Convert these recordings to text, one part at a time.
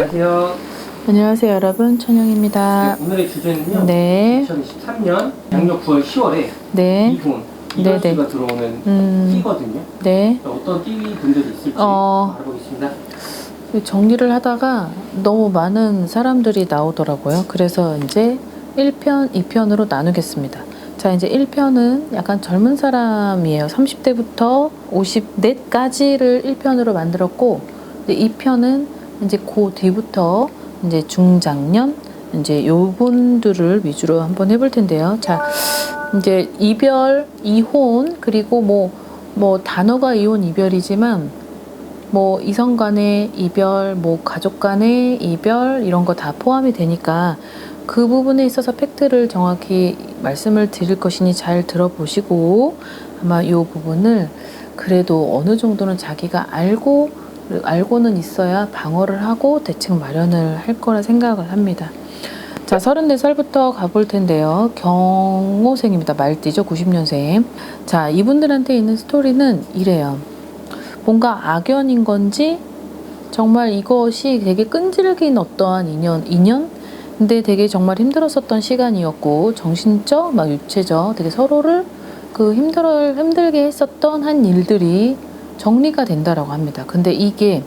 안녕하세요. 안녕하세요 여러분, 천영입니다. 네, 오늘의 주제는요. 네. 2023년 양력 9월 10월에 네. 이분 네네. 이별수가 들어오는 띠거든요. 네. 어떤 띠 분들이 있을지 알아보겠습니다. 정리를 하다가 너무 많은 사람들이 나오더라고요. 그래서 이제 1편, 2편으로 나누겠습니다. 자, 이제 1편은 약간 젊은 사람이에요. 30대부터 54까지를 1편으로 만들었고, 2편은 이제 그 뒤부터 이제 중장년, 이제 요분들을 위주로 한번 해볼 텐데요. 자, 이제 이별, 이혼, 그리고 뭐 단어가 이혼, 이별이지만 뭐 이성 간의 이별, 뭐 가족 간의 이별 이런 거 다 포함이 되니까 그 부분에 있어서 팩트를 정확히 말씀을 드릴 것이니 잘 들어보시고 아마 이 부분을 그래도 어느 정도는 자기가 알고는 있어야 방어를 하고 대책 마련을 할 거라 생각을 합니다. 자, 34살부터 가볼 텐데요. 경호생입니다. 말띠죠. 90년생. 자, 이분들한테 있는 스토리는 이래요. 뭔가 악연인 건지 정말 이것이 되게 끈질긴 어떠한 인연? 근데 되게 정말 힘들었었던 시간이었고 정신적, 막 육체적 되게 서로를 힘들게 했었던 한 일들이 정리가 된다라고 합니다. 근데 이게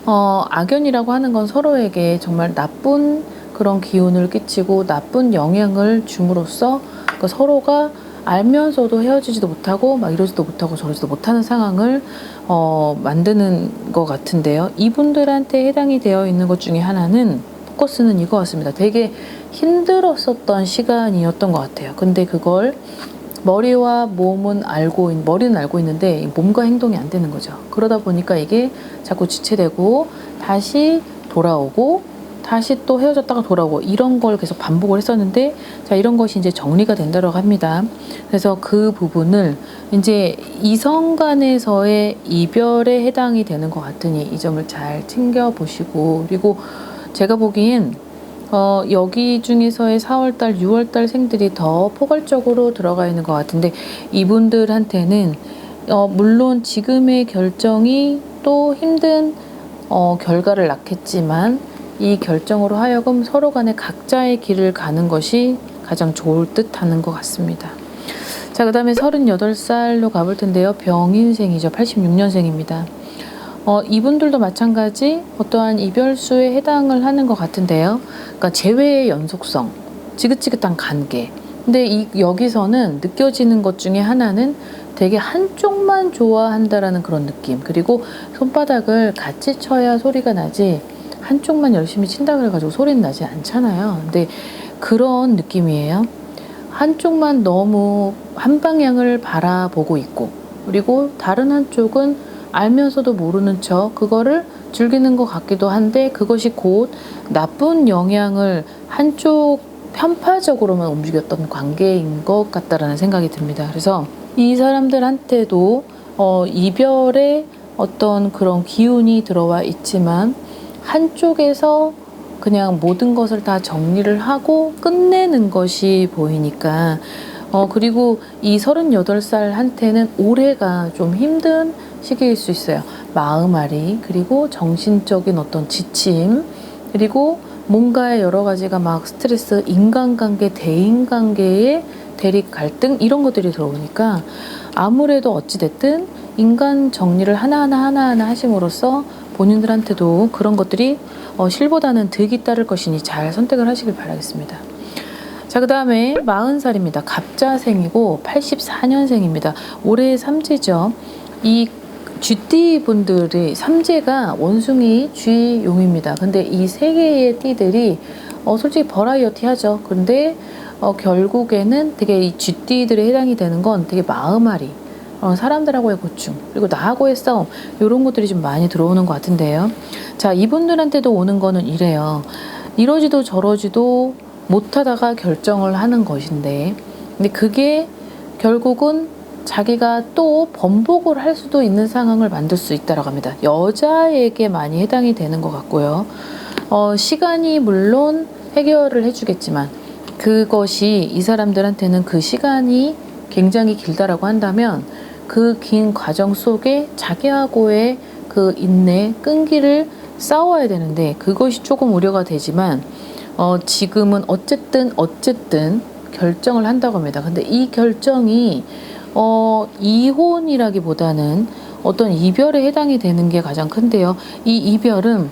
악연이라고 하는 건 서로에게 정말 나쁜 그런 기운을 끼치고 나쁜 영향을 줌으로써 서로가 알면서도 헤어지지도 못하고 막 이러지도 못하고 저러지도 못하는 상황을 만드는 것 같은데요. 이분들한테 해당이 되어 있는 것 중에 하나는 포커스는 이거 같습니다. 되게 힘들었었던 시간이었던 것 같아요. 근데 그걸 머리는 알고 있는데 몸과 행동이 안 되는 거죠. 그러다 보니까 이게 자꾸 지체되고 다시 돌아오고 다시 또 헤어졌다가 돌아오고 이런 걸 계속 반복을 했었는데, 자, 이런 것이 이제 정리가 된다고 합니다. 그래서 그 부분을 이제 이성 간에서의 이별에 해당이 되는 것 같으니 이 점을 잘 챙겨보시고, 그리고 제가 보기엔 여기 중에서의 4월달, 6월달 생들이 더 포괄적으로 들어가 있는 것 같은데, 이분들한테는 물론 지금의 결정이 또 힘든 결과를 낳겠지만 이 결정으로 하여금 서로 간에 각자의 길을 가는 것이 가장 좋을 듯 하는 것 같습니다. 자, 그 다음에 38살로 가볼 텐데요. 병인생이죠. 86년생입니다. 이분들도 마찬가지 어떠한 이별수에 해당을 하는 것 같은데요. 그러니까 재회의 연속성, 지긋지긋한 관계. 근데 여기서는 느껴지는 것 중에 하나는 되게 한쪽만 좋아한다라는 그런 느낌. 그리고 손바닥을 같이 쳐야 소리가 나지 한쪽만 열심히 친다 그래가지고 소리는 나지 않잖아요. 근데 그런 느낌이에요. 한쪽만 너무 한 방향을 바라보고 있고, 그리고 다른 한쪽은 알면서도 모르는 척 그거를 즐기는 것 같기도 한데 그것이 곧 나쁜 영향을 한쪽 편파적으로만 움직였던 관계인 것 같다라는 생각이 듭니다. 그래서 이 사람들한테도 이별의 어떤 그런 기운이 들어와 있지만 한쪽에서 그냥 모든 것을 다 정리를 하고 끝내는 것이 보이니까 그리고 이 38살한테는 올해가 좀 힘든 시기일 수 있어요. 마음앓이, 그리고 정신적인 어떤 지침, 그리고 뭔가의 여러 가지가 막 스트레스, 인간관계, 대인관계의 대립 갈등 이런 것들이 들어오니까 아무래도 어찌됐든 인간 정리를 하나하나 하심으로써 본인들한테도 그런 것들이 실보다는 득이 따를 것이니 잘 선택을 하시길 바라겠습니다. 자, 그 다음에 40살입니다. 갑자생이고 84년생입니다. 올해 삼재죠. 이 쥐띠 분들이 삼재가 원숭이, 쥐, 용입니다. 근데 이 세 개의 띠들이 솔직히 버라이어티 하죠. 근데 결국에는 되게 이 쥐띠들에 해당이 되는 건 되게 마음앓이, 사람들하고의 고충, 그리고 나하고의 싸움, 이런 것들이 좀 많이 들어오는 것 같은데요. 자, 이분들한테도 오는 거는 이래요. 이러지도 저러지도 못하다가 결정을 하는 것인데, 근데 그게 결국은 자기가 또 번복을 할 수도 있는 상황을 만들 수 있다고 합니다. 여자에게 많이 해당이 되는 것 같고요. 시간이 물론 해결을 해주겠지만 그것이 이 사람들한테는 그 시간이 굉장히 길다라고 한다면 그 긴 과정 속에 자기하고의 그 인내, 끈기를 싸워야 되는데 그것이 조금 우려가 되지만 지금은 어쨌든 결정을 한다고 합니다. 근데 이 결정이 이혼이라기보다는 어떤 이별에 해당이 되는 게 가장 큰데요. 이 이별은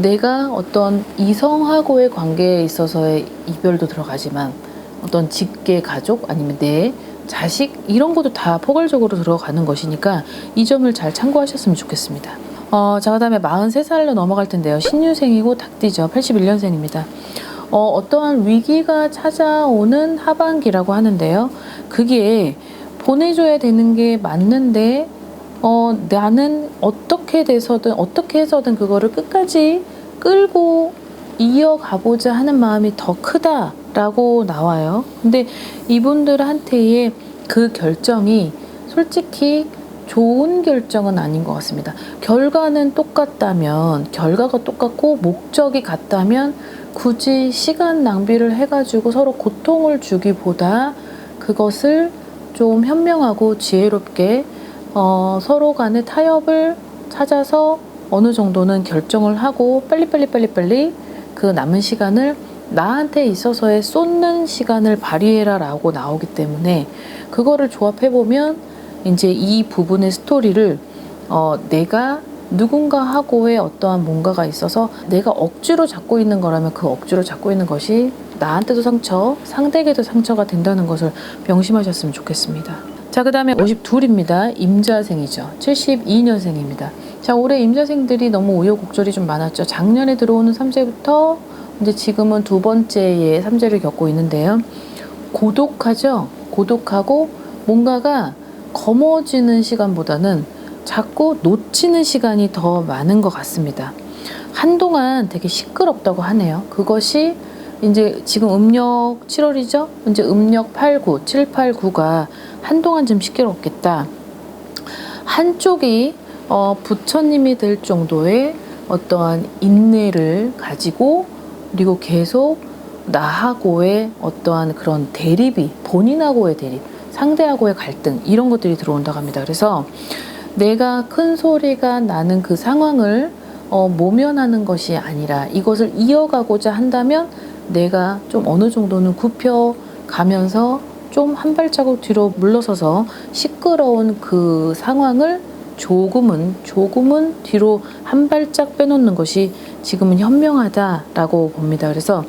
내가 어떤 이성하고의 관계에 있어서의 이별도 들어가지만 어떤 직계 가족 아니면 내 자식 이런 것도 다 포괄적으로 들어가는 것이니까 이 점을 잘 참고하셨으면 좋겠습니다. 자, 그 다음에 43살로 넘어갈 텐데요. 신유생이고 닭띠죠. 81년생입니다. 어떠한 위기가 찾아오는 하반기라고 하는데요. 그게 보내줘야 되는 게 맞는데 나는 어떻게 해서든 그거를 끝까지 끌고 이어가보자 하는 마음이 더 크다라고 나와요. 근데 이분들한테의 그 결정이 솔직히 좋은 결정은 아닌 것 같습니다. 결과가 똑같고 목적이 같다면 굳이 시간 낭비를 해가지고 서로 고통을 주기보다 그것을 좀 현명하고 지혜롭게 서로 간의 타협을 찾아서 어느 정도는 결정을 하고 빨리 그 남은 시간을 나한테 있어서의 쏟는 시간을 발휘해라 라고 나오기 때문에 그거를 조합해보면 이제 이 부분의 스토리를 내가 누군가하고의 어떠한 뭔가가 있어서 내가 억지로 잡고 있는 거라면 그 억지로 잡고 있는 것이 나한테도 상처, 상대에게도 상처가 된다는 것을 명심하셨으면 좋겠습니다. 자, 그 다음에 52입니다. 임자생이죠. 72년생입니다. 자, 올해 임자생들이 너무 우여곡절이 좀 많았죠. 작년에 들어오는 삼재부터 이제 지금은 두 번째의 삼재를 겪고 있는데요. 고독하죠. 고독하고 뭔가가 거머쥐는 시간보다는 자꾸 놓치는 시간이 더 많은 것 같습니다. 한동안 되게 시끄럽다고 하네요. 그것이 이제 지금 음력 7월이죠? 이제 음력 8, 9, 7, 8, 9가 한동안 좀 시끄럽겠다. 한쪽이 부처님이 될 정도의 어떠한 인내를 가지고 그리고 계속 나하고의 어떠한 그런 대립이 본인하고의 대립, 상대하고의 갈등 이런 것들이 들어온다고 합니다. 그래서 내가 큰 소리가 나는 그 상황을 모면하는 것이 아니라 이것을 이어가고자 한다면 내가 좀 어느 정도는 굽혀가면서 좀 한 발자국 뒤로 물러서서 시끄러운 그 상황을 조금은 뒤로 한 발짝 빼놓는 것이 지금은 현명하다라고 봅니다. 그래서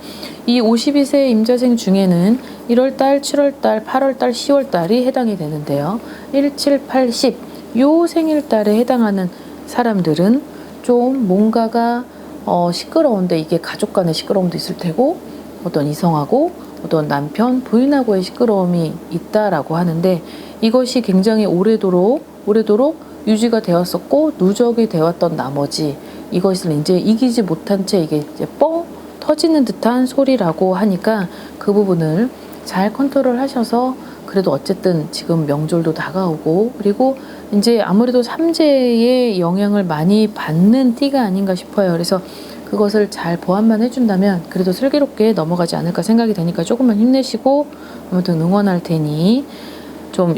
이 52세 임자생 중에는 1월달, 7월달, 8월달, 10월달이 해당이 되는데요. 1, 7, 8, 10 요 생일달에 해당하는 사람들은 좀 뭔가가 시끄러운데 이게 가족 간의 시끄러움도 있을 테고 어떤 이성하고 어떤 남편, 부인하고의 시끄러움이 있다라고 하는데 이것이 굉장히 오래도록 유지가 되었었고 누적이 되었던 나머지 이것을 이제 이기지 못한 채 이게 이제 뻥 터지는 듯한 소리라고 하니까 그 부분을 잘 컨트롤 하셔서 그래도 어쨌든 지금 명절도 다가오고 그리고 이제 아무래도 삼재의 영향을 많이 받는 띠가 아닌가 싶어요. 그래서 그것을 잘 보완만 해준다면 그래도 슬기롭게 넘어가지 않을까 생각이 되니까 조금만 힘내시고 아무튼 응원할 테니 좀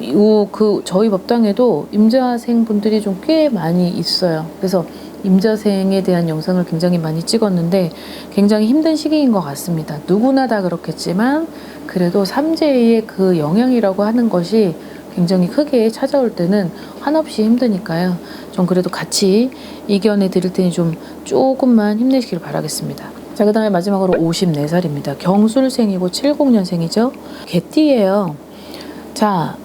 저희 법당에도 임자생 분들이 좀 꽤 많이 있어요. 그래서 임자생에 대한 영상을 굉장히 많이 찍었는데 굉장히 힘든 시기인 것 같습니다. 누구나 다 그렇겠지만 그래도 삼재의 그 영향이라고 하는 것이 굉장히 크게 찾아올 때는 한없이 힘드니까요. 좀 그래도 같이 이겨내 드릴 테니 좀 조금만 힘내시길 바라겠습니다. 자, 그 다음에 마지막으로 54살입니다. 경술생이고 70년생이죠. 개띠예요. 자,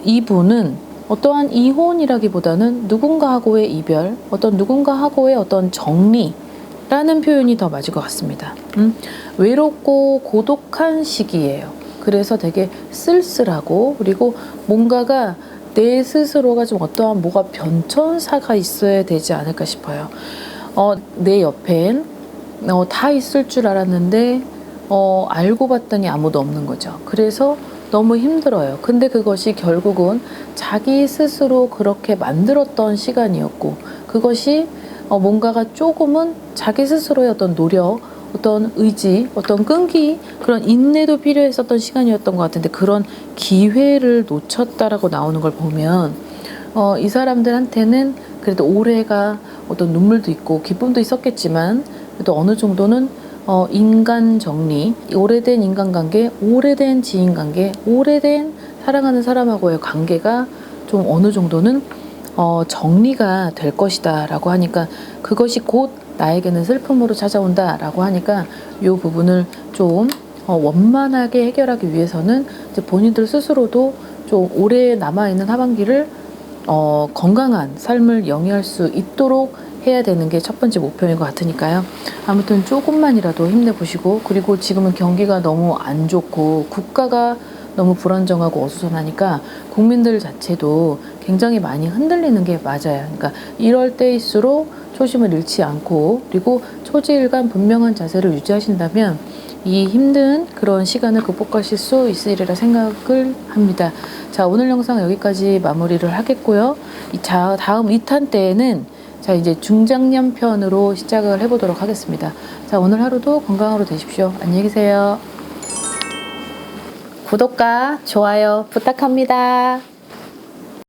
이분은 어떠한 이혼이라기보다는 누군가하고의 이별, 누군가하고의 어떤 정리라는 표현이 더 맞을 것 같습니다. 외롭고 고독한 시기예요. 그래서 되게 쓸쓸하고 그리고 뭔가가 내 스스로가 좀 어떠한 뭐가 변천사가 있어야 되지 않을까 싶어요. 내 옆엔 다 있을 줄 알았는데 알고 봤더니 아무도 없는 거죠. 그래서 너무 힘들어요. 근데 그것이 결국은 자기 스스로 그렇게 만들었던 시간이었고 그것이 뭔가가 조금은 자기 스스로의 어떤 노력, 어떤 의지, 어떤 끈기, 그런 인내도 필요했었던 시간이었던 것 같은데 그런 기회를 놓쳤다라고 나오는 걸 보면 이 사람들한테는 그래도 올해가 어떤 눈물도 있고 기쁨도 있었겠지만 또 어느 정도는 인간 정리, 오래된 인간관계, 오래된 지인관계, 오래된 사랑하는 사람하고의 관계가 좀 어느 정도는 정리가 될 것이다 라고 하니까 그것이 곧 나에게는 슬픔으로 찾아온다 라고 하니까 이 부분을 좀 원만하게 해결하기 위해서는 이제 본인들 스스로도 좀 오래 남아있는 하반기를 건강한 삶을 영위할 수 있도록 해야 되는 게 첫 번째 목표인 것 같으니까요. 아무튼 조금만이라도 힘내보시고, 그리고 지금은 경기가 너무 안 좋고 국가가 너무 불안정하고 어수선하니까 국민들 자체도 굉장히 많이 흔들리는 게 맞아요. 그러니까 이럴 때일수록 초심을 잃지 않고, 그리고 초지일관 분명한 자세를 유지하신다면 이 힘든 그런 시간을 극복하실 수 있으리라 생각을 합니다. 자, 오늘 영상 여기까지 마무리를 하겠고요. 다음 2탄 때에는 자, 이제 중장년 편으로 시작을 해보도록 하겠습니다. 자, 오늘 하루도 건강하루 되십시오. 안녕히 계세요. 구독과 좋아요 부탁합니다.